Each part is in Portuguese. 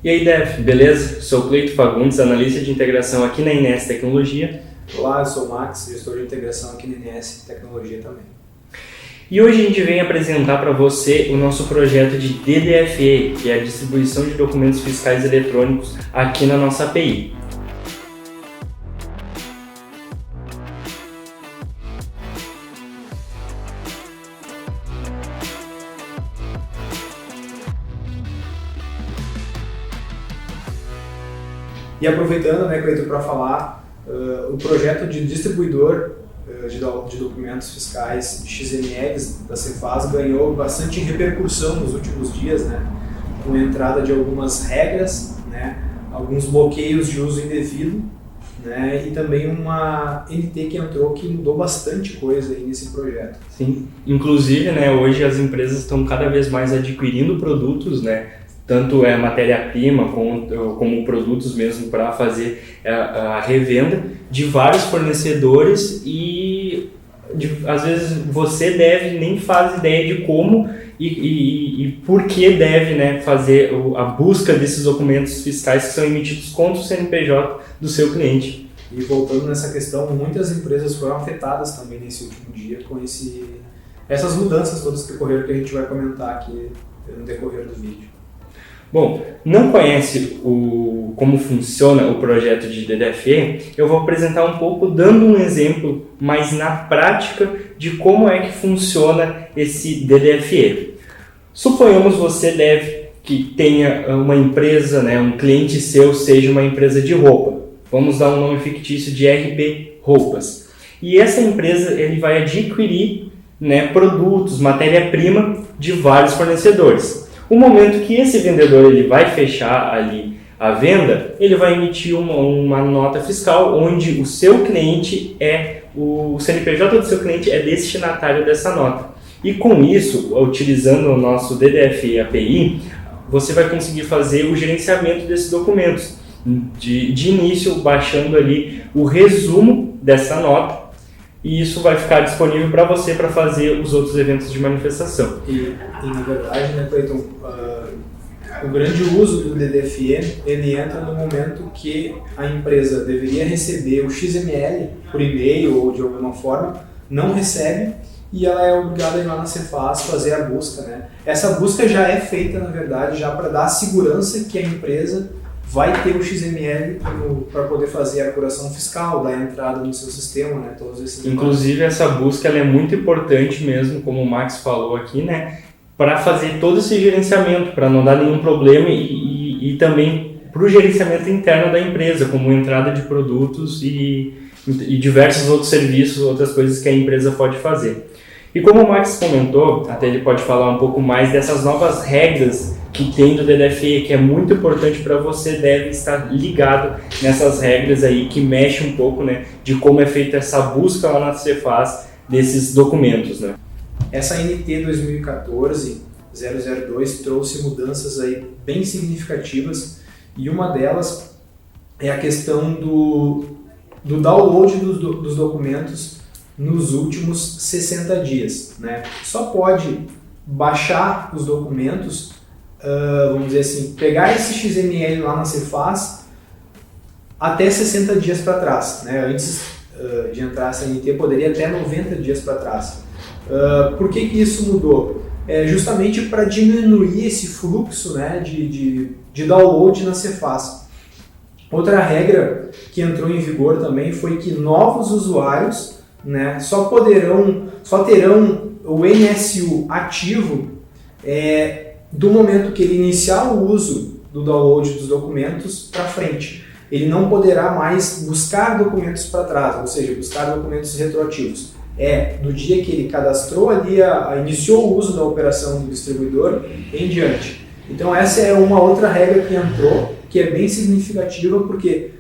E aí, Dev, beleza? Sou o Cleito Fagundes, analista de integração aqui na INS Tecnologia. Olá, eu sou o Max, gestor de integração aqui na INS Tecnologia também. E hoje a gente vem apresentar para você o nosso projeto de DDFE, que é a distribuição de documentos fiscais eletrônicos aqui na nossa API. E aproveitando, Cleiton, para falar, o projeto de distribuidor de documentos fiscais XMLs da Cefaz ganhou bastante repercussão nos últimos dias, com a entrada de algumas regras, alguns bloqueios de uso indevido, e também uma NT que entrou que mudou bastante coisa aí nesse projeto. Sim, inclusive, hoje as empresas estão cada vez mais adquirindo produtos, tanto matéria-prima como produtos mesmo para fazer a revenda de vários fornecedores e às vezes você nem faz ideia de como e por que deve fazer a busca desses documentos fiscais que são emitidos contra o CNPJ do seu cliente. E voltando nessa questão, muitas empresas foram afetadas também nesse último dia com essas mudanças todas que ocorreram, que a gente vai comentar aqui no decorrer do vídeo. Bom, não conhece como funciona o projeto de DDFE? Eu vou apresentar um pouco dando um exemplo mais na prática de como é que funciona esse DDFE. Suponhamos você que tenha uma empresa, um cliente seu seja uma empresa de roupa. Vamos dar um nome fictício de RP Roupas. E essa empresa ele vai adquirir produtos, matéria-prima de vários fornecedores. O momento que esse vendedor ele vai fechar ali a venda, ele vai emitir uma nota fiscal onde o seu cliente o CNPJ do seu cliente é destinatário dessa nota. E com isso, utilizando o nosso DDFE API, você vai conseguir fazer o gerenciamento desses documentos. De início, baixando ali o resumo dessa nota, e isso vai ficar disponível para você para fazer os outros eventos de manifestação. E na verdade, Cleiton, o grande uso do DDFE, ele entra no momento que a empresa deveria receber o XML por e-mail ou de alguma forma, não recebe e ela é obrigada a ir lá na Cefaz fazer a busca. Essa busca já é feita, na verdade, já para dar a segurança que a empresa vai ter o XML para poder fazer a apuração fiscal, dar entrada no seu sistema, todos esses. Inclusive, essa busca ela é muito importante mesmo, como o Max falou aqui, para fazer todo esse gerenciamento, para não dar nenhum problema e também para o gerenciamento interno da empresa, como entrada de produtos e diversos outros serviços, outras coisas que a empresa pode fazer. E como o Max comentou, até ele pode falar um pouco mais dessas novas regras que tem do DDFE, que é muito importante para você, deve estar ligado nessas regras aí que mexem um pouco de como é feita essa busca lá na Cefaz desses documentos. Essa NT 2014-002 trouxe mudanças aí bem significativas e uma delas é a questão do download dos documentos nos últimos 60 dias. Só pode baixar os documentos, vamos dizer assim, pegar esse XML lá na Cefaz até 60 dias para trás. Antes de entrar essa NT, poderia até 90 dias para trás. Por que isso mudou? Justamente para diminuir esse fluxo de download na Cefaz. Outra regra que entrou em vigor também foi que novos usuários só terão o NSU ativo do momento que ele iniciar o uso do download dos documentos para frente. Ele não poderá mais buscar documentos para trás, ou seja, buscar documentos retroativos. Do dia que ele cadastrou ali, iniciou o uso da operação do distribuidor em diante. Então essa é uma outra regra que entrou, que é bem significativa, porque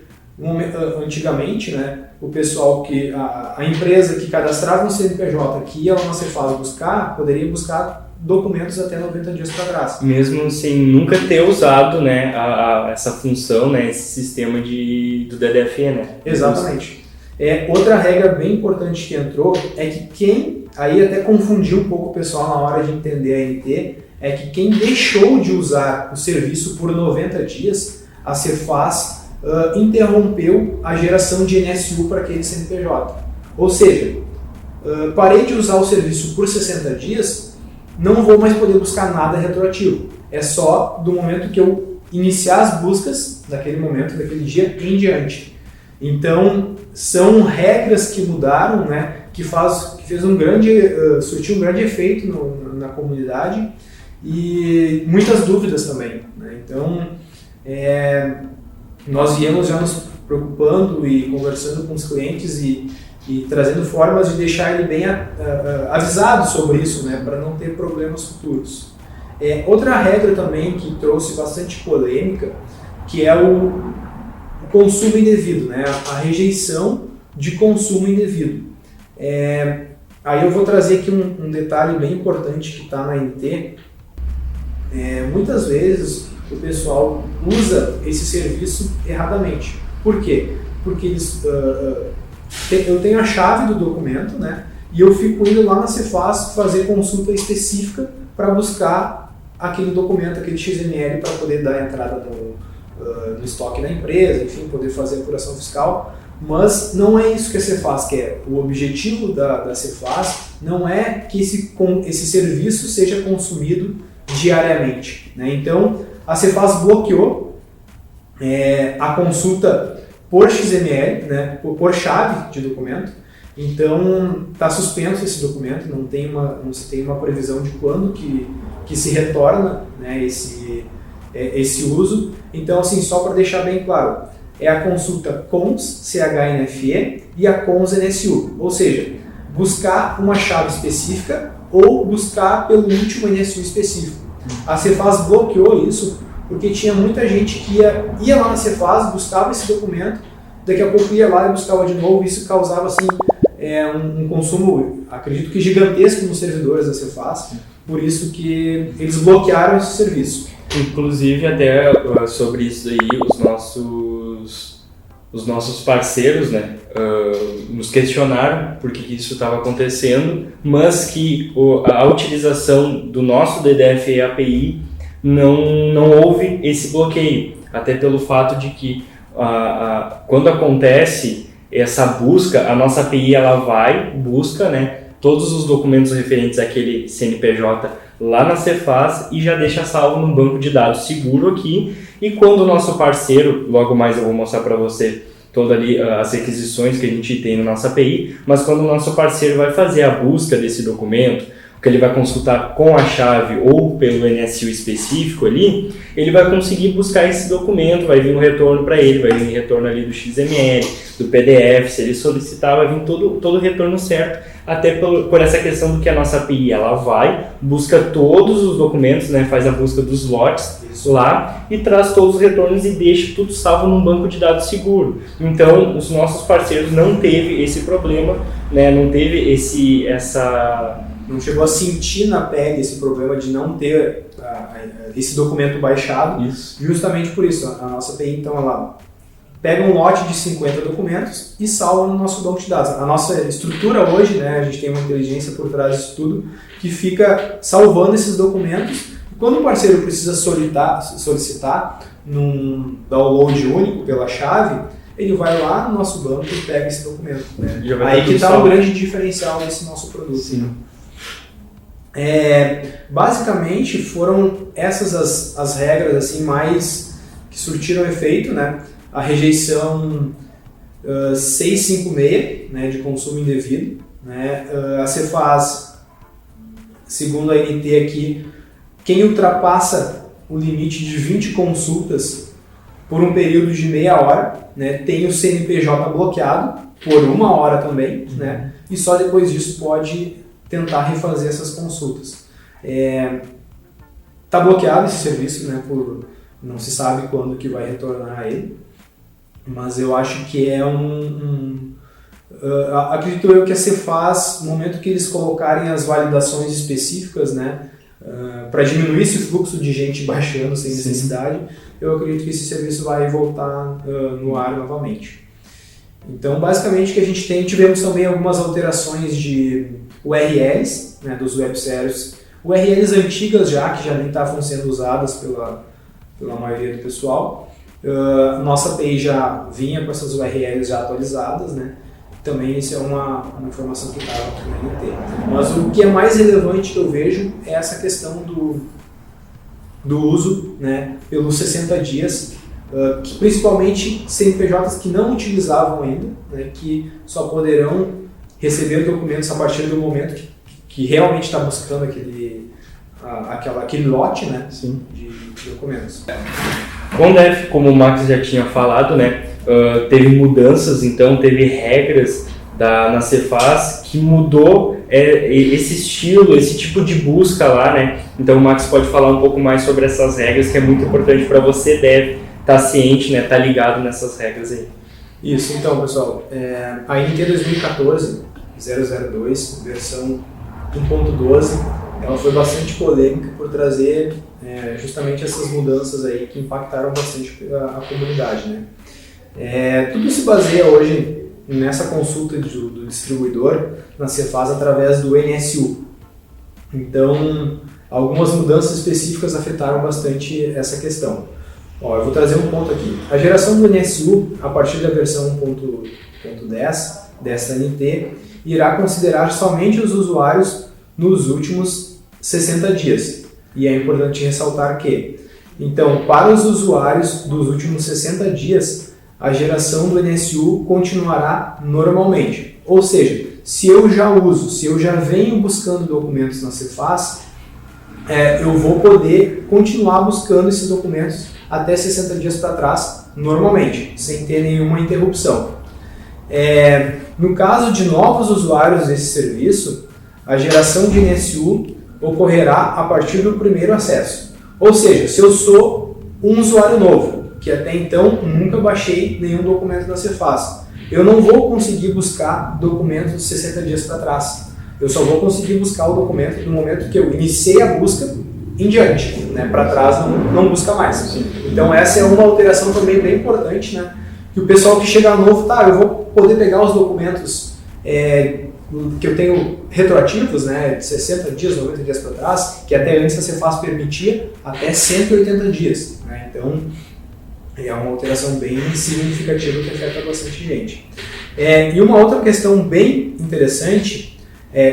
antigamente, o pessoal a empresa que cadastrava um CNPJ, que ia lá na Cefaz buscar, poderia buscar documentos até 90 dias para trás. Mesmo sem nunca ter usado essa função, esse sistema do DDFE. Exatamente. Outra regra bem importante que entrou é que aí até confundiu um pouco o pessoal na hora de entender a NT, é que quem deixou de usar o serviço por 90 dias, a Cefaz interrompeu a geração de NSU para aquele CNPJ. Ou seja, parei de usar o serviço por 60 dias, não vou mais poder buscar nada retroativo. É só do momento que eu iniciar as buscas, daquele momento, daquele dia em diante. Então, são regras que mudaram, né, que fez surtiu um grande efeito na comunidade e muitas dúvidas também, né? Então, nós viemos já nos preocupando e conversando com os clientes e trazendo formas de deixar ele bem avisado sobre isso, né, para não ter problemas futuros. Outra regra também que trouxe bastante polêmica, que é o consumo indevido, né, a rejeição de consumo indevido. Aí eu vou trazer aqui um detalhe bem importante que está na NT. Muitas vezes o pessoal usa esse serviço erradamente. Por quê? Porque eu tenho a chave do documento, né, e eu fico indo lá na Cefaz fazer consulta específica para buscar aquele documento, aquele XML, para poder dar a entrada no estoque da empresa, enfim, poder fazer a apuração fiscal. Mas não é isso que a Cefaz quer. O objetivo da Cefaz não é que esse serviço seja consumido diariamente, né? Então, a Cefaz bloqueou a consulta por XML, né, por chave de documento. Então, está suspenso esse documento, não se tem uma previsão de quando que se retorna, né, esse uso. Então, assim, só para deixar bem claro, é a consulta CONS CHNFE e a CONS NSU, ou seja, buscar uma chave específica ou buscar pelo último NSU específico. A Cefaz bloqueou isso porque tinha muita gente que ia lá na Cefaz, buscava esse documento, daqui a pouco ia lá e buscava de novo, e isso causava assim, um consumo, acredito que gigantesco nos servidores da Cefaz, por isso que eles bloquearam esse serviço. Inclusive, até sobre isso aí, os nossos parceiros, né, nos questionaram por que isso estava acontecendo, mas que a utilização do nosso DDFE API não houve esse bloqueio, até pelo fato de que quando acontece essa busca, a nossa API busca, né, todos os documentos referentes àquele CNPJ lá na Cefaz e já deixa salvo num banco de dados seguro aqui. E quando o nosso parceiro, logo mais eu vou mostrar para você todas ali as requisições que a gente tem na nossa API, mas quando o nosso parceiro vai fazer a busca desse documento, que ele vai consultar com a chave ou pelo NSU específico ali, ele vai conseguir buscar esse documento, vai vir um retorno para ele, vai vir retorno ali do XML, do PDF, se ele solicitar, vai vir todo o retorno certo, até por essa questão do que a nossa API, ela busca todos os documentos, né, faz a busca dos lotes lá e traz todos os retornos e deixa tudo salvo num banco de dados seguro. Então, os nossos parceiros não teve esse problema, né, não teve não chegou a sentir na pele esse problema de não ter esse documento baixado. Isso. Justamente por isso. A nossa API, então, ela pega um lote de 50 documentos e salva no nosso banco de dados. A nossa estrutura hoje, né, a gente tem uma inteligência por trás disso tudo, que fica salvando esses documentos. Quando o parceiro precisa solicitar num download único pela chave, ele vai lá no nosso banco e pega esse documento, né? Aí que está um grande diferencial desse nosso produto. Sim. Basicamente foram essas as regras assim, mais que surtiram efeito, né? A rejeição 656, né, de consumo indevido, né? A Cefaz, segundo a NT aqui, quem ultrapassa o limite de 20 consultas por um período de meia hora, né, tem o CNPJ bloqueado por 1 hora também, né? E só depois disso pode tentar refazer essas consultas. Está bloqueado esse serviço, né, não se sabe quando que vai retornar a ele, mas eu acho que acredito eu que a Cefaz, no momento que eles colocarem as validações específicas, né, para diminuir esse fluxo de gente baixando sem necessidade, eu acredito que esse serviço vai voltar no ar novamente. Então, basicamente, o que a gente tivemos também algumas alterações de URLs, né, dos web services URLs antigas que já nem estavam sendo usadas pela maioria do pessoal. Nossa API já vinha com essas URLs já atualizadas, né? Também isso é uma informação que estava no NT. Mas o que é mais relevante que eu vejo é essa questão do uso, né, pelos 60 dias, que principalmente CNPJs que não utilizavam ainda, né, que só poderão receber documentos a partir do momento que realmente está buscando aquele lote, né, de documentos. Com o DEF, como o Max já tinha falado, né, teve mudanças, então teve regras na Cefaz que mudou esse estilo, esse tipo de busca lá, né? Então o Max pode falar um pouco mais sobre essas regras, que é muito importante para você, deve estar ciente, né, estar ligado nessas regras aí. Isso, então pessoal, a NT 2014-002, versão 1.12, ela foi bastante polêmica por trazer justamente essas mudanças aí que impactaram bastante a comunidade, né? Tudo se baseia hoje nessa consulta do distribuidor na Cefaz através do NSU. Então, algumas mudanças específicas afetaram bastante essa questão. Eu vou trazer um ponto aqui. A geração do NSU, a partir da versão 1.10 dessa NT, irá considerar somente os usuários nos últimos 60 dias. E é importante ressaltar que, então, para os usuários dos últimos 60 dias, a geração do NSU continuará normalmente. Ou seja, se eu já venho buscando documentos na Cefaz, eu vou poder continuar buscando esses documentos até 60 dias para trás, normalmente, sem ter nenhuma interrupção. No caso de novos usuários desse serviço, a geração de NSU ocorrerá a partir do primeiro acesso. Ou seja, se eu sou um usuário novo, que até então nunca baixei nenhum documento da Cefaz, eu não vou conseguir buscar documentos de 60 dias para trás. Eu só vou conseguir buscar o documento no momento que eu iniciei a busca em diante, né? Para trás não busca mais. Sim. Então essa é uma alteração também bem importante, né? Que o pessoal que chega novo, eu vou poder pegar os documentos que eu tenho retroativos, né, de 60 dias, 90 dias para trás, que até antes a Cefaz permitia até 180 dias. Né? Então, é uma alteração bem significativa que afeta bastante gente. E uma outra questão bem interessante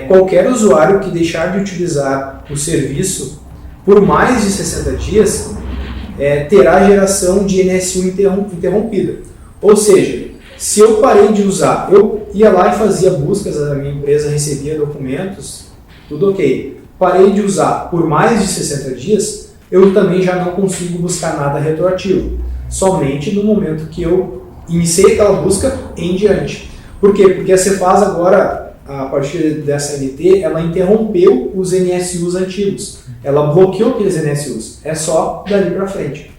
qualquer usuário que deixar de utilizar o serviço por mais de 60 dias terá geração de NSU interrompida. Ou seja, se eu parei de usar, eu ia lá e fazia buscas, a minha empresa recebia documentos, tudo ok. Parei de usar por mais de 60 dias, eu também já não consigo buscar nada retroativo. Somente no momento que eu iniciei aquela busca em diante. Por quê? Porque a Cefaz agora, a partir dessa NT, ela interrompeu os NSUs antigos. Ela bloqueou aqueles NSUs. É só dali para frente.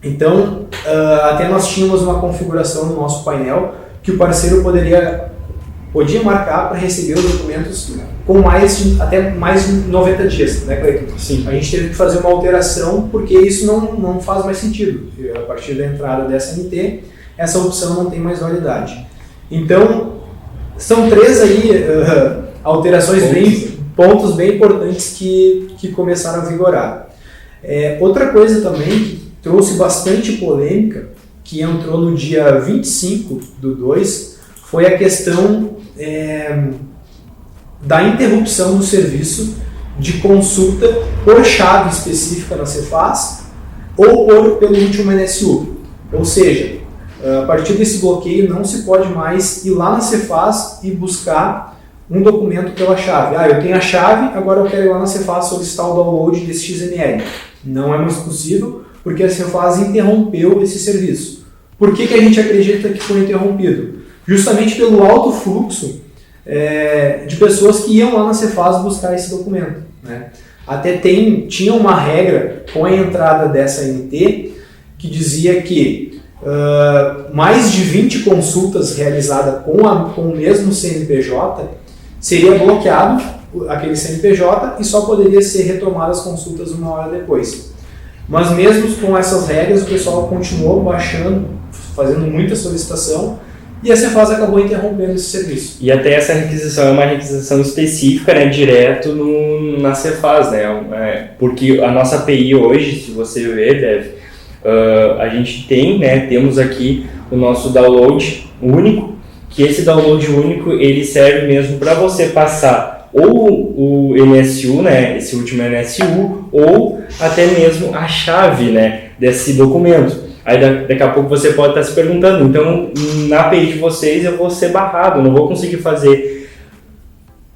Então, até nós tínhamos uma configuração no nosso painel que o parceiro podia marcar para receber os documentos com até mais de 90 dias, né, Cleiton? Sim. A gente teve que fazer uma alteração porque isso não faz mais sentido. A partir da entrada dessa NT, essa opção não tem mais validade. Então, são três alterações, pontos bem importantes que começaram a vigorar. Outra coisa também que trouxe bastante polêmica, que entrou no dia 25/2, foi a questão da interrupção do serviço de consulta por chave específica na Cefaz ou pelo último NSU. Ou seja, a partir desse bloqueio não se pode mais ir lá na Cefaz e buscar um documento pela chave. Eu tenho a chave, agora eu quero ir lá na Cefaz solicitar o download desse XML. Não é mais possível, porque a Cefaz interrompeu esse serviço. Por que a gente acredita que foi interrompido? Justamente pelo alto fluxo de pessoas que iam lá na Cefaz buscar esse documento. Né? Até tinha uma regra com a entrada dessa NT que dizia que mais de 20 consultas realizadas com o mesmo CNPJ seria bloqueado aquele CNPJ e só poderia ser retomadas as consultas uma hora depois. Mas mesmo com essas regras, o pessoal continuou baixando, fazendo muita solicitação e a Cefaz acabou interrompendo esse serviço. E até essa requisição é uma requisição específica, né, direto na Cefaz, né, porque a nossa API hoje, se você ver, Dev, a gente temos aqui o nosso download único, que esse download único ele serve mesmo para você passar ou o NSU, né, esse último NSU, ou até mesmo a chave, né, desse documento. Aí daqui a pouco você pode estar se perguntando, então na API de vocês eu vou ser barrado, não vou conseguir fazer.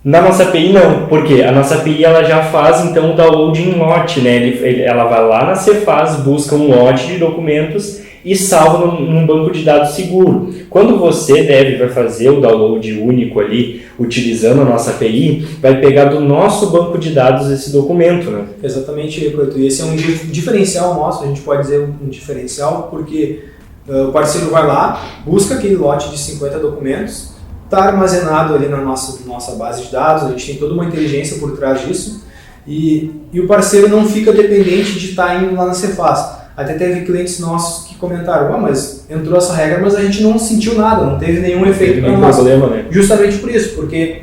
Na nossa API não, porque a nossa API ela já faz então o download em lote, né? Ela vai lá na Cefaz, busca um lote de documentos e salva num banco de dados seguro. Quando você vai fazer o download único ali, utilizando a nossa API, vai pegar do nosso banco de dados esse documento, né? Exatamente, Cleiton. E esse é um diferencial nosso, a gente pode dizer um diferencial, porque o parceiro vai lá, busca aquele lote de 50 documentos, está armazenado ali na nossa base de dados, a gente tem toda uma inteligência por trás disso, e o parceiro não fica dependente de estar indo lá na Cefaz. Até teve clientes nossos que comentaram, mas entrou essa regra, mas a gente não sentiu nada, não teve nenhum efeito para nós. Problema, né? Justamente por isso, porque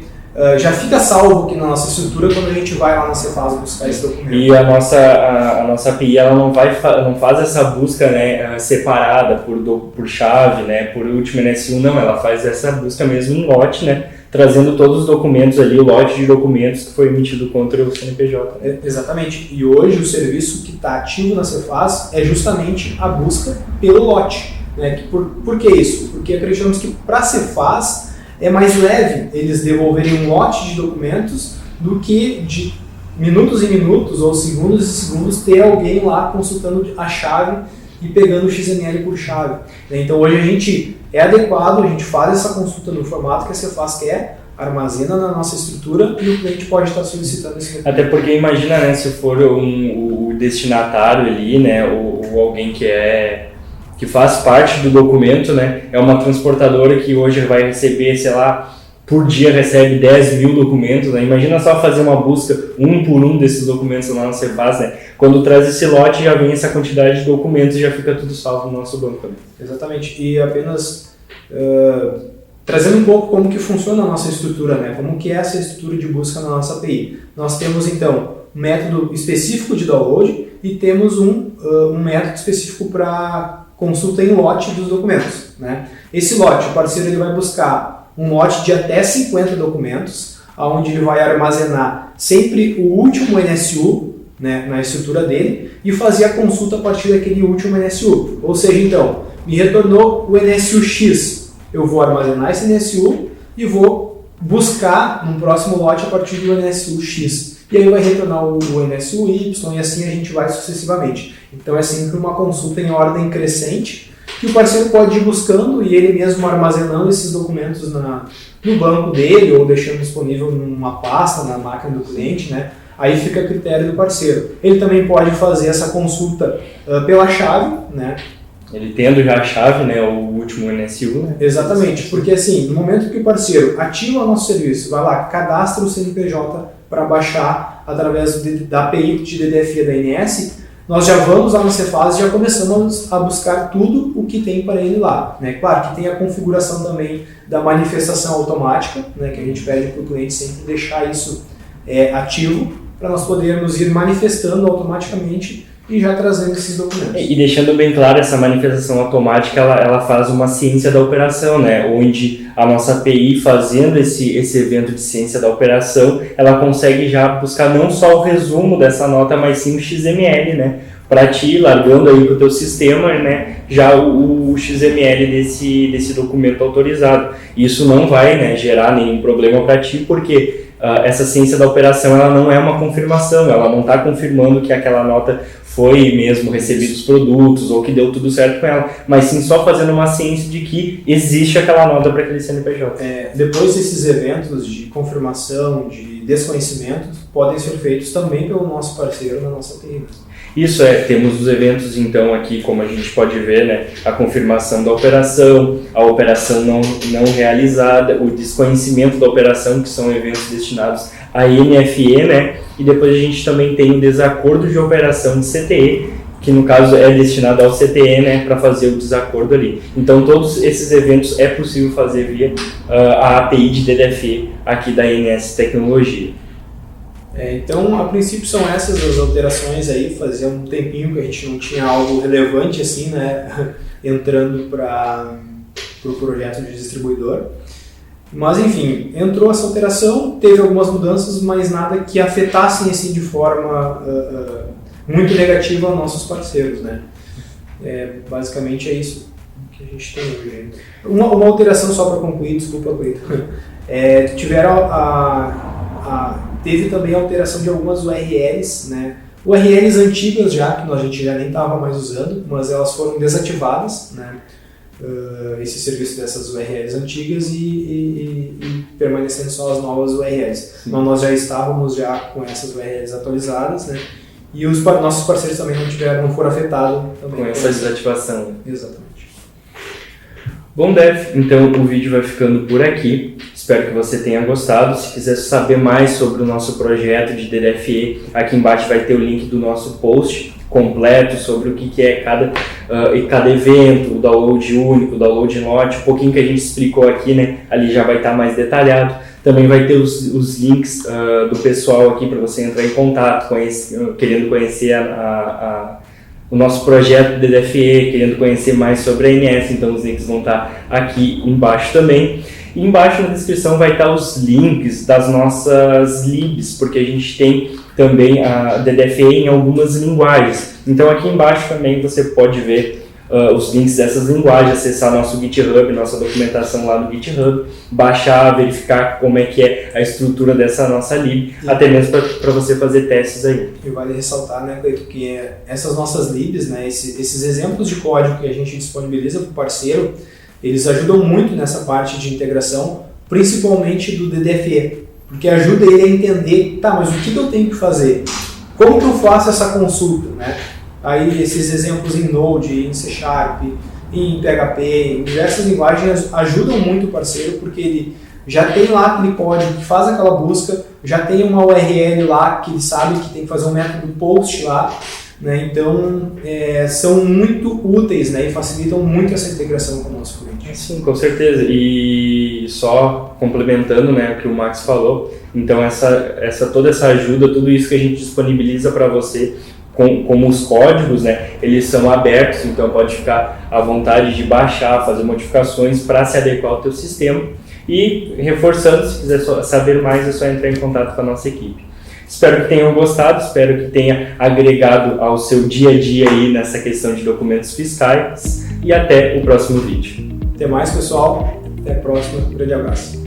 já fica salvo aqui na nossa estrutura quando a gente vai lá na Cefaz buscar esse documento. E a nossa API ela não faz essa busca, né, separada por chave, né, por último NSU, não, ela faz essa busca mesmo em lote, né, trazendo todos os documentos ali, o lote de documentos que foi emitido contra o CNPJ. Né? Exatamente. E hoje o serviço que está ativo na Cefaz é justamente a busca pelo lote. Né? Por que isso? Porque acreditamos que para a Cefaz é mais leve eles devolverem um lote de documentos do que de minutos em minutos ou segundos em segundos ter alguém lá consultando a chave e pegando o XML por chave. Então hoje a gente é adequado, a gente faz essa consulta no formato que a Cefaz quer, armazena na nossa estrutura e o cliente pode estar solicitando esse documento. Até porque imagina, né, se for o destinatário ali, né, ou alguém que faz parte do documento, né, é uma transportadora que hoje vai receber, sei lá, por dia recebe 10 mil documentos, né? Imagina só fazer uma busca um por um desses documentos lá na Cefaz, né? Quando traz esse lote já vem essa quantidade de documentos e já fica tudo salvo no nosso banco. Né? Exatamente, e apenas trazendo um pouco como que funciona a nossa estrutura, né? Como que é essa estrutura de busca na nossa API. Nós temos então um método específico de download e temos um método específico para consulta em lote dos documentos. Né? Esse lote, o parceiro ele vai buscar um lote de até 50 documentos, onde ele vai armazenar sempre o último NSU, né, na estrutura dele e fazer a consulta a partir daquele último NSU. Ou seja, então, me retornou o NSU X, eu vou armazenar esse NSU e vou buscar no próximo lote a partir do NSU X. E aí vai retornar o NSU Y e assim a gente vai sucessivamente. Então é sempre uma consulta em ordem crescente, que o parceiro pode ir buscando e ele mesmo armazenando esses documentos no banco dele ou deixando disponível numa pasta na máquina do cliente, né? Aí fica a critério do parceiro. Ele também pode fazer essa consulta pela chave, né? Ele tendo já a chave, né, o último NSU, né? Exatamente, porque assim, no momento que o parceiro ativa o nosso serviço, vai lá, cadastra o CNPJ para baixar através da API de DDFE da ANS, nós já vamos lá na Cefaz e já começamos a buscar tudo o que tem para ele lá. Né? Claro que tem a configuração também da manifestação automática, né, que a gente pede para o cliente sempre deixar isso ativo, para nós podermos ir manifestando automaticamente e já trazendo esses documentos. E deixando bem claro, essa manifestação automática, ela faz uma ciência da operação, né? Onde a nossa API, fazendo esse evento de ciência da operação, ela consegue já buscar não só o resumo dessa nota, mas sim o XML, né? Para ti, largando aí para o teu sistema, né? Já o XML desse documento autorizado. Isso não vai, né, gerar nenhum problema para ti, porque essa ciência da operação ela não é uma confirmação, ela não está confirmando que aquela nota foi mesmo recebido os produtos ou que deu tudo certo com ela, mas sim só fazendo uma ciência de que existe aquela nota para aquele CNPJ. Depois desses eventos de confirmação, de desconhecimento, podem ser feitos também pelo nosso parceiro na nossa API. Isso temos os eventos então aqui, como a gente pode ver, né, a confirmação da operação, a operação não realizada, o desconhecimento da operação, que são eventos destinados à NFE, né, e depois a gente também tem o desacordo de operação de CTE, que no caso é destinado ao CTE, né, para fazer o desacordo ali. Então todos esses eventos é possível fazer via a API de DDFE aqui da INS Tecnologia. Então, a princípio são essas as alterações aí, fazia um tempinho que a gente não tinha algo relevante assim, né, entrando para o projeto de distribuidor. Mas enfim, entrou essa alteração, teve algumas mudanças, mas nada que afetassem assim de forma muito negativa aos nossos parceiros, né. Basicamente é isso que a gente tem hoje. Uma alteração só para concluir, desculpa, Cleiton. Teve também a alteração de algumas URLs, né? URLs antigas já, que a gente já nem estava mais usando, mas elas foram desativadas, né? Esse serviço dessas URLs antigas e permanecendo só as novas URLs. Então nós já estávamos já com essas URLs atualizadas, né? E os nossos parceiros também não foram afetados também com essa desativação. Exatamente. Bom, Dev, então o vídeo vai ficando por aqui. Espero que você tenha gostado. Se quiser saber mais sobre o nosso projeto de DDFE, aqui embaixo vai ter o link do nosso post completo sobre o que é cada evento, o download único, o download lote, um pouquinho que a gente explicou aqui, né? Ali já vai estar mais detalhado. Também vai ter os links do pessoal aqui para você entrar em contato, querendo conhecer o nosso projeto DDFE, querendo conhecer mais sobre a INS, então os links vão estar aqui embaixo também. E embaixo na descrição vai estar os links das nossas libs, porque a gente tem também a DDFE em algumas linguagens. Então aqui embaixo também você pode ver os links dessas linguagens, acessar nosso GitHub, nossa documentação lá no GitHub, baixar, verificar como é que é a estrutura dessa nossa lib, até mesmo para você fazer testes aí. E vale ressaltar, né, Cleiton, que essas nossas libs, né, esses exemplos de código que a gente disponibiliza para o parceiro, eles ajudam muito nessa parte de integração, principalmente do DDFE, porque ajuda ele a entender, tá, mas o que eu tenho que fazer? Como que eu faço essa consulta, né? Aí esses exemplos em Node, em C#, em PHP, em diversas linguagens ajudam muito o parceiro, porque ele já tem lá aquele código que faz aquela busca, já tem uma URL lá que ele sabe que tem que fazer um método post lá, né? Então são muito úteis, né? E facilitam muito essa integração com o nosso cliente. Sim, com certeza. E só complementando, né, o que o Max falou, então toda essa ajuda, tudo isso que a gente disponibiliza para você, como os códigos, né, eles são abertos, então pode ficar à vontade de baixar, fazer modificações para se adequar ao teu sistema. E reforçando, se quiser saber mais, é só entrar em contato com a nossa equipe. Espero que tenham gostado, espero que tenha agregado ao seu dia a dia aí nessa questão de documentos fiscais e até o próximo vídeo. Até mais, pessoal. Até a próxima. Um grande abraço.